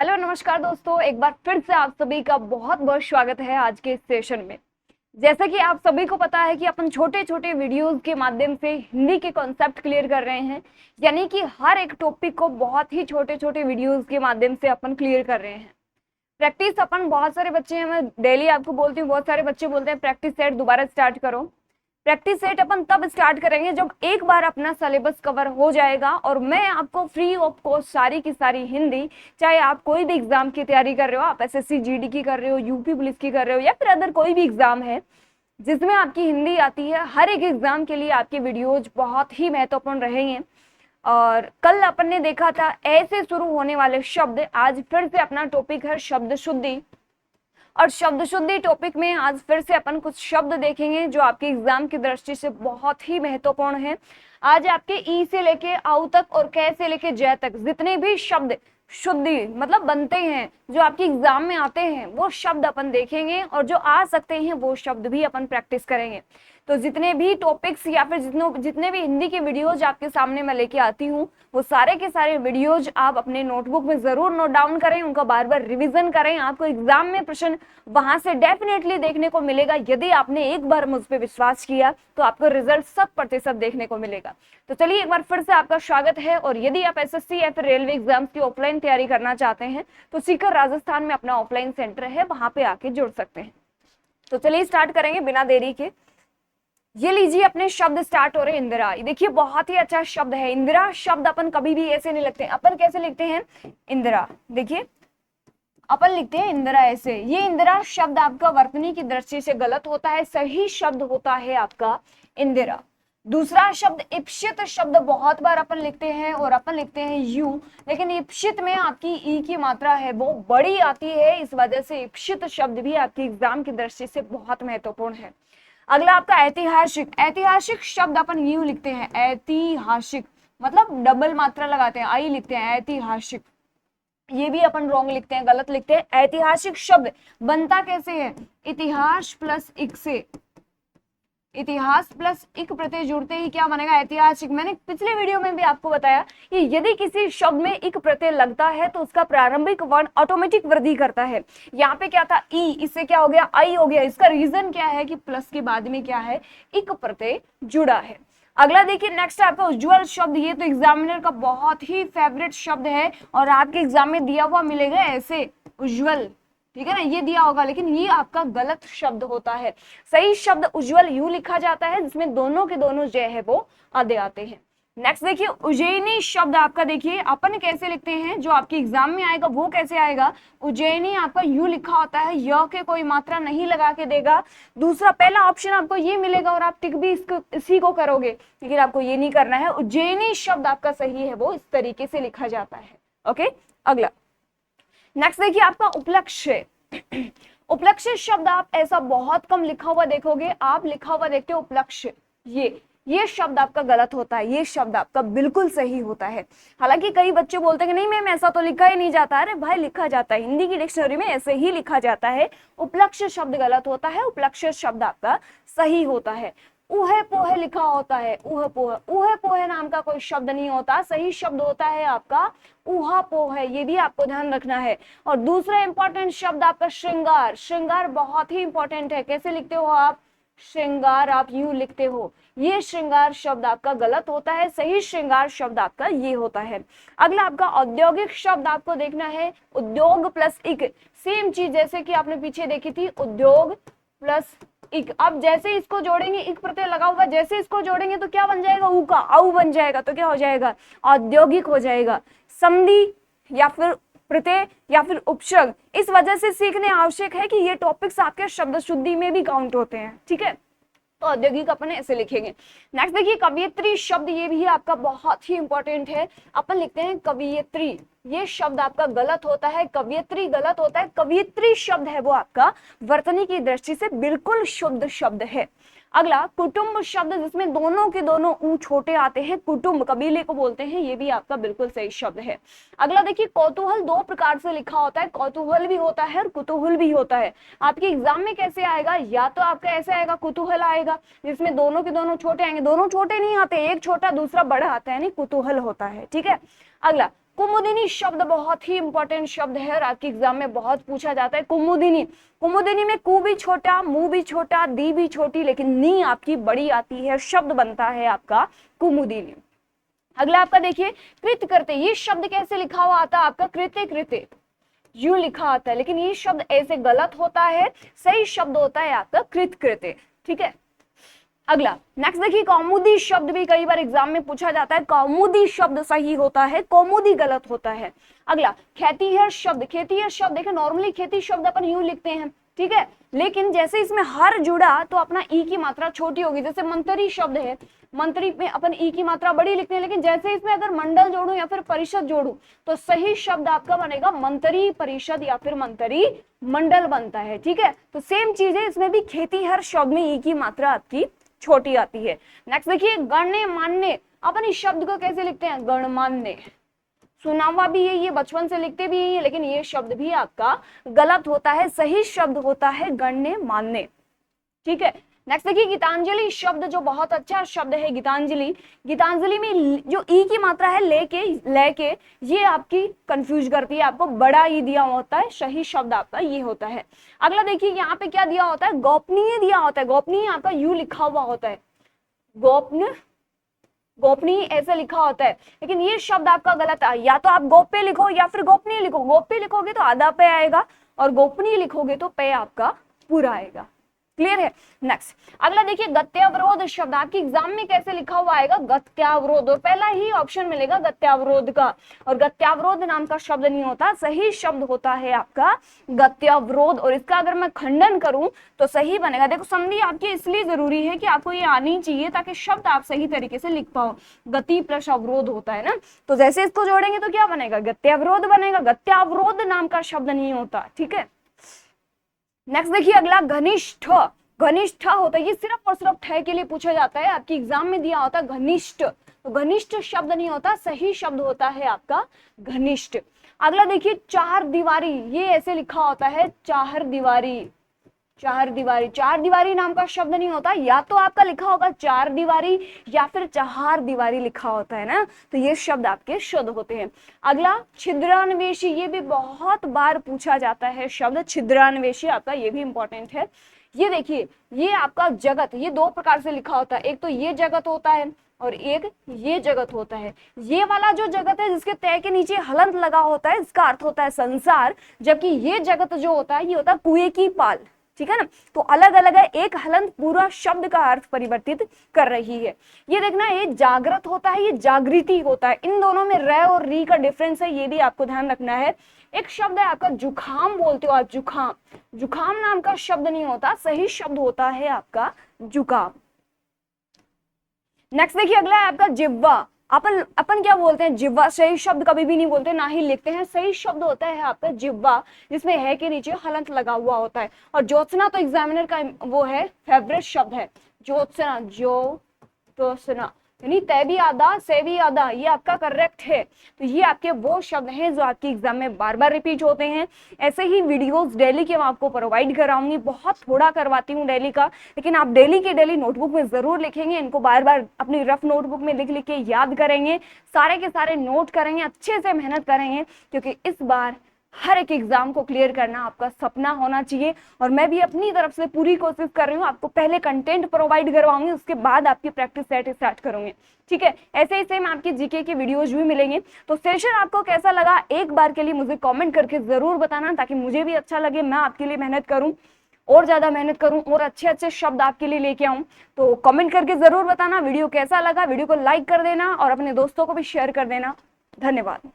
Hello नमस्कार दोस्तों, एक बार फिर से आप सभी का बहुत बहुत स्वागत है आज के इस सेशन में। जैसा कि आप सभी को पता है कि अपन छोटे छोटे वीडियोस के माध्यम से हिंदी के कॉन्सेप्ट क्लियर कर रहे हैं, यानी कि हर एक टॉपिक को बहुत ही छोटे छोटे वीडियोस के माध्यम से अपन क्लियर कर रहे हैं। प्रैक्टिस अपन बहुत सारे बच्चे हैं, मैं डेली आपको बोलती हूँ, बहुत सारे बच्चे बोलते हैं प्रैक्टिस सेट दोबारा स्टार्ट करो। प्रैक्टिस सेट अपन तब स्टार्ट करेंगे जब एक बार अपना सिलेबस कवर हो जाएगा और मैं आपको फ्री ऑफ कॉस्ट सारी की सारी हिंदी, चाहे आप कोई भी एग्जाम की तैयारी कर रहे हो, आप एसएससी जीडी की कर रहे हो, यूपी पुलिस की कर रहे हो या फिर अदर कोई भी एग्जाम है जिसमें आपकी हिंदी आती है, हर एक एग्जाम के लिए आपके वीडियोज बहुत ही महत्वपूर्ण रहेंगे। और कल अपन ने देखा था ऐसे शुरू होने वाले शब्द, आज फिर से अपना टॉपिक है शब्द शुद्धि। और शब्द शुद्धि टॉपिक में आज फिर से अपन कुछ शब्द देखेंगे जो आपके एग्जाम की दृष्टि से बहुत ही महत्वपूर्ण है। आज आपके ई से लेके आउ तक और कै से लेके जय तक जितने भी शब्द शुद्धि मतलब बनते हैं, जो आपके एग्जाम में आते हैं, वो शब्द अपन देखेंगे और जो आ सकते हैं वो शब्द भी अपन प्रैक्टिस करेंगे। तो जितने भी टॉपिक्स या फिर जितने भी हिंदी के वीडियोज आपके सामने मैं लेके आती हूँ, वो सारे के सारे वीडियोज आप अपने नोटबुक में जरूर नोट डाउन करें, उनका बार बार रिवीजन करें। आपको एग्जाम में प्रश्न वहां से डेफिनेटली देखने को मिलेगा। यदि आपने एक बार मुझ पर विश्वास किया तो आपको रिजल्ट 100% देखने को मिलेगा। तो चलिए एक बार फिर से आपका स्वागत है। और यदि आप एसएससी या फिर रेलवे एग्जाम्स की ऑफलाइन तैयारी करना चाहते हैं तो सीकर राजस्थान में अपना ऑफलाइन सेंटर है, वहां पे आके जुड़ सकते हैं। तो चलिए स्टार्ट करेंगे बिना देरी के। ये लीजिए अपने शब्द स्टार्ट हो रहे हैं। इंदिरा, देखिए बहुत ही अच्छा शब्द है। इंदिरा शब्द अपन कभी भी ऐसे नहीं लिखते, अपन कैसे लिखते हैं इंदिरा, देखिए अपन लिखते हैं इंदिरा ऐसे। ये इंदिरा शब्द आपका वर्तनी की दृष्टि से गलत होता है, सही शब्द होता है आपका इंदिरा। दूसरा शब्द इप्सित शब्द बहुत बार अपन लिखते हैं और अपन लिखते हैं यू, लेकिन इप्सित में आपकी ई की मात्रा है वो बड़ी आती है, इस वजह से इप्सित शब्द भी आपकी एग्जाम की दृष्टि से बहुत महत्वपूर्ण है। अगला आपका ऐतिहासिक। ऐतिहासिक शब्द अपन यू लिखते हैं ऐतिहासिक, मतलब डबल मात्रा लगाते हैं, आई लिखते हैं ऐतिहासिक। ये भी अपन रॉन्ग लिखते हैं, गलत लिखते हैं। ऐतिहासिक शब्द बनता कैसे है, इतिहास प्लस इक से। इतिहास प्लस इक प्रत्यय जुड़ते ही क्या बनेगा, ऐतिहासिक। मैंने पिछले वीडियो में भी आपको बताया कि यदि किसी शब्द में इक प्रत्यय लगता है तो उसका प्रारंभिक वर्ण ऑटोमेटिक वृद्धि करता है। यहाँ पे क्या था ई, इससे क्या हो गया आई हो गया। इसका रीजन क्या है कि प्लस के बाद में क्या है, इक प्रत्यय जुड़ा है। अगला देखिए नेक्स्ट आपका उज्ज्वल शब्द। ये तो एग्जामिनर का बहुत ही फेवरेट शब्द है और आपके एग्जाम में दिया हुआ मिलेगा ऐसे उज्ज्वल, ठीक है ना, ये दिया होगा, लेकिन ये आपका गलत शब्द होता है। सही शब्द उज्ज्वल यू लिखा जाता है जिसमें दोनों के दोनों जय है वो आधे आते हैं। नेक्स्ट देखिए उज्जैनी शब्द आपका, देखिए अपन कैसे लिखते हैं, जो आपके एग्जाम में आएगा वो कैसे आएगा, उज्जैनी आपका यू लिखा होता है, य के कोई मात्रा नहीं लगा के देगा। दूसरा पहला ऑप्शन आपको ये मिलेगा और आप टिक भी इसी को करोगे, लेकिन आपको ये नहीं करना है। उज्जैनी शब्द आपका सही है वो इस तरीके से लिखा जाता है। ओके, अगला नेक्स्ट देखिए आपका उपलक्ष्य। उपलक्ष्य शब्द आप ऐसा बहुत कम लिखा हुआ देखोगे, आप लिखा हुआ देखते हो उपलक्ष्य, ये शब्द आपका गलत होता है, ये शब्द आपका बिल्कुल सही होता है। हालांकि कई बच्चे बोलते हैं कि नहीं मैम ऐसा तो लिखा ही नहीं जाता। अरे भाई लिखा जाता है, हिंदी की डिक्शनरी में ऐसे ही लिखा जाता है। उपलक्ष्य शब्द गलत होता है, उपलक्ष्य शब्द आपका सही होता है। ऊहे पोहे लिखा होता है, ऊहे पोहे, ऊहे पोहे नाम का कोई शब्द नहीं होता, सही शब्द होता है आपका ऊहा पोह है, ये भी आपको ध्यान रखना है। और दूसरा इंपॉर्टेंट शब्द आपका श्रृंगार। श्रृंगार बहुत ही इंपॉर्टेंट है, कैसे लिखते हो आप, श्रृंगार आप यूं लिखते हो, ये श्रृंगार शब्द आपका गलत होता है, सही श्रृंगार शब्द आपका ये होता है। अगला आपका औद्योगिक शब्द आपको देखना है, उद्योग प्लस इक, सेम चीज जैसे कि आपने पीछे देखी थी, उद्योग प्लस इक। अब जैसे इसको जोड़ेंगे, इक प्रत्यय लगा हुआ, जैसे इसको जोड़ेंगे तो क्या बन जाएगा, ऊ का आउ बन जाएगा, तो क्या हो जाएगा, औद्योगिक हो जाएगा। संधि या फिर प्रत्यय या फिर उपसर्ग, इस वजह से सीखने आवश्यक है कि ये टॉपिक्स आपके शब्द शुद्धि में भी काउंट होते हैं, ठीक है। तो औद्योगिक अपन ऐसे लिखेंगे। नेक्स्ट देखिए कवियत्री शब्द, ये भी आपका बहुत ही इंपॉर्टेंट है। अपन लिखते हैं कवियत्री, ये शब्द आपका गलत होता है, कवियत्री गलत होता है। कवियत्री शब्द है वो आपका वर्तनी की दृष्टि से बिल्कुल शुद्ध शब्द है। अगला कुटुंब शब्द, जिसमें दोनों के दोनों ऊ छोटे आते हैं, कुटुंब कबीले को बोलते हैं, ये भी आपका बिल्कुल सही शब्द है। अगला देखिए कौतूहल, दो प्रकार से लिखा होता है, कौतूहल भी होता है और कुतूहल भी होता है। आपके एग्जाम में कैसे आएगा, या तो आपका ऐसे आएगा कुतूहल आएगा जिसमें दोनों के दोनों छोटे आएंगे, दोनों छोटे नहीं आते, एक छोटा दूसरा बड़ा आता है, यानी कुतूहल होता है, ठीक है। अगला कुमुदिनी शब्द बहुत ही इंपॉर्टेंट शब्द है और आपके एग्जाम में बहुत पूछा जाता है। कुमुदिनी, कुमुदिनी में कु भी छोटा, मु भी छोटा, दी भी छोटी, लेकिन नी आपकी बड़ी आती है, शब्द बनता है आपका कुमुदिनी। अगला आपका देखिए कृत करते, ये शब्द कैसे लिखा हुआ आता है आपका? कृत्य कृत्य यूं लिखा आता है, लेकिन ये शब्द ऐसे गलत होता है, सही शब्द होता है आपका कृत कृत्य। ठीक है, अगला नेक्स्ट देखिए कौमुदी शब्द भी कई बार एग्जाम में पूछा जाता है। कौमुदी शब्द सही होता है, कौमुदी गलत होता है। अगला खेतीहर शब्द, खेतीहर शब्द देखिए नॉर्मली खेती शब्द अपन यूं लिखते हैं, ठीक है, लेकिन जैसे इसमें हर जुड़ा तो अपना ई की मात्रा छोटी होगी। जैसे मंत्री शब्द है, मंत्री में अपन ई की मात्रा बड़ी लिखते हैं, लेकिन जैसे इसमें अगर मंडल जोड़ू या फिर परिषद जोड़ू तो सही शब्द आपका बनेगा मंत्री परिषद या फिर मंत्री मंडल बनता है। ठीक है, तो सेम चीज है इसमें भी, खेतीहर शब्द में ई की मात्रा आपकी छोटी आती है। नेक्स्ट देखिए गण्य मान्य, अपन इस शब्द को कैसे लिखते हैं? गणमान्य। सुना हुआ भी है, ये बचपन से लिखते भी है, लेकिन ये शब्द भी आपका गलत होता है, सही शब्द होता है गण्य मान्य। ठीक है, नेक्स्ट देखिए गीतांजलि शब्द जो बहुत अच्छा शब्द है गीतांजलि। गीतांजलि में जो ई की मात्रा है लेके ये आपकी कंफ्यूज करती है, आपको बड़ा ई दिया होता है, सही शब्द आपका ये होता है। अगला देखिए यहाँ पे क्या दिया होता है? गोपनीय दिया होता है। गोपनीय आपका यू लिखा हुआ होता है, गोपनीय, गोपनीय ऐसे लिखा होता है, लेकिन ये शब्द आपका गलत है। या तो आप गोप्य लिखो या फिर गोपनीय लिखो। गोप्य लिखोगे तो आधा पे आएगा और गोपनीय लिखोगे तो पे आपका पूरा आएगा। क्लियर है? नेक्स्ट अगला देखिए गत्यावरोध शब्द आपके एग्जाम में कैसे लिखा हुआ आएगा? गत्यावरोध, और पहला ही ऑप्शन मिलेगा गत्यावरोध का, और गत्यावरोध नाम का शब्द नहीं होता, सही शब्द होता है आपका गत्यावरोध। और इसका अगर मैं खंडन करूं तो सही बनेगा। देखो संधि आपकी इसलिए जरूरी है कि आपको ये आनी चाहिए ताकि शब्द आप सही तरीके से लिख पाओ। गति प्लस अवरोध होता है ना, तो जैसे इसको जोड़ेंगे तो क्या बनेगा? गत्यावरोध बनेगा, गत्यावरोध नाम का शब्द नहीं होता। ठीक है, नेक्स्ट देखिए अगला घनिष्ठ। घनिष्ठ होता है, ये सिर्फ और सिर्फ ठय के लिए पूछा जाता है, आपकी एग्जाम में दिया होता है घनिष्ठ, तो घनिष्ठ शब्द नहीं होता, सही शब्द होता है आपका घनिष्ठ। अगला देखिए चार दीवारी, ये ऐसे लिखा होता है चार दीवारी, चार दीवारी, चार दीवारी नाम का शब्द नहीं होता, या तो आपका लिखा होगा चार दीवारी या फिर चार दीवारी लिखा होता है ना, तो ये शब्द आपके शुद्ध होते हैं। अगला छिद्रान्वेषी, ये भी बहुत बार पूछा जाता है शब्द छिद्रान्वेषी आपका, ये भी इंपॉर्टेंट है। ये देखिए ये आपका जगत, ये दो प्रकार से लिखा होता है, एक तो ये जगत होता है और एक ये जगत होता है। ये वाला जो जगत है जिसके तय के नीचे हलंत लगा होता है, इसका अर्थ होता है संसार, जबकि ये जगत जो होता है ये होता है कुएं की पाल। ठीक है ना, तो अलग अलग है, एक हलंत पूरा शब्द का अर्थ परिवर्तित कर रही है। ये देखना, ये जागृत होता है, ये जागृति होता है, इन दोनों में र और री का डिफरेंस है, ये भी आपको ध्यान रखना है। एक शब्द है आपका जुखाम, बोलते हो आप जुखाम, जुखाम नाम का शब्द नहीं होता, सही शब्द होता है आपका जुकाम। नेक्स्ट देखिए अगला है आपका जिह्वा। अपन क्या बोलते हैं? जिह्वा, सही शब्द कभी भी नहीं बोलते, ना ही लिखते हैं, सही शब्द होता है आपका जिह्वा, जिसमें है के नीचे हलंत लगा हुआ होता है। और ज्योत्सना तो एग्जामिनर का वो है फेवरेट शब्द है, ज्योत्सना, ज्योत्सना यानी तय भी आधा से भी आधा, ये आपका करेक्ट है। तो ये आपके वो शब्द हैं जो आपके एग्जाम में बार बार रिपीट होते हैं। ऐसे ही वीडियोस डेली के मैं आपको प्रोवाइड कराऊंगी, बहुत थोड़ा करवाती हूँ डेली का, लेकिन आप डेली के डेली नोटबुक में जरूर लिखेंगे, इनको बार बार अपनी रफ नोटबुक में लिख लिख के याद करेंगे, सारे के सारे नोट करेंगे, अच्छे से मेहनत करेंगे, क्योंकि इस बार हर एक एग्जाम को क्लियर करना आपका सपना होना चाहिए। और मैं भी अपनी तरफ से पूरी कोशिश कर रही हूँ, आपको पहले कंटेंट प्रोवाइड करवाऊंगी, उसके बाद आपकी प्रैक्टिस सेट स्टार्ट करूंगी। ठीक है, ऐसे ही सेम आपके जीके के वीडियोज भी मिलेंगे। तो सेशन आपको कैसा लगा एक बार के लिए मुझे कमेंट करके जरूर बताना, ताकि मुझे भी अच्छा लगे, मैं आपके लिए मेहनत करूँ, और ज्यादा मेहनत करूं और अच्छे अच्छे शब्द आपके लिए लेके आऊं। तो कमेंट करके जरूर बताना वीडियो कैसा लगा, वीडियो को लाइक कर देना और अपने दोस्तों को भी शेयर कर देना। धन्यवाद।